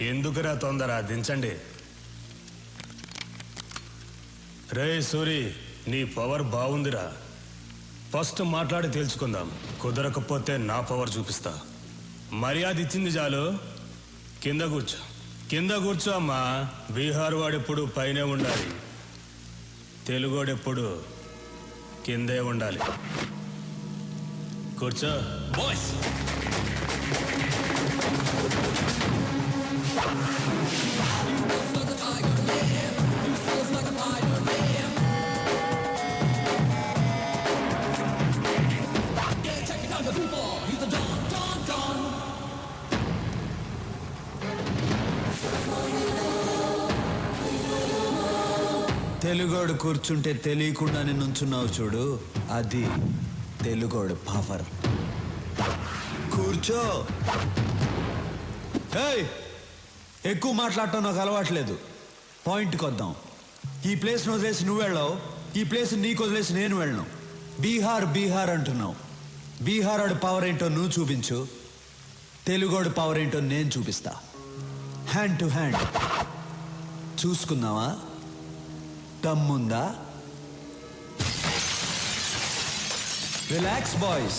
ఎందుకురా తొందర, దించండి. రే సూరి, నీ పవర్ బాగుందిరా. ఫస్ట్ మాట్లాడి తెలుసుకుందాం. కుదరకపోతే నా పవర్ చూపిస్తా. మర్యాద ఇచ్చింది చాలు, కింద కూర్చో. కింద కూర్చో అమ్మా. బీహార్ వాడెప్పుడు పైనే ఉండాలి, తెలుగోడెప్పుడు కిందే ఉండాలి. కూర్చో. బాయ్స్, తెలుగోడు కూర్చుంటే తెలియకుండానే నుంచున్నావు చూడు, అది తెలుగోడు పవర్. కూర్చో. ఏయ్, ఎక్కువ మాట్లాడటం నాకు అలవాట్లేదు. పాయింట్కి వద్దాం. ఈ ప్లేస్ను వదిలేసి నువ్వు వెళ్ళావు, ఈ ప్లేస్ నీకు వదిలేసి నేను వెళ్ళను. బీహార్ బీహార్ అంటున్నావు. బీహార్ వాడి పవర్ ఏంటో నువ్వు చూపించు, తెలుగోడు పవర్ ఏంటో నేను చూపిస్తా. హ్యాండ్ టు హ్యాండ్ చూసుకుందామా? దమ్ముందా? Relax boys.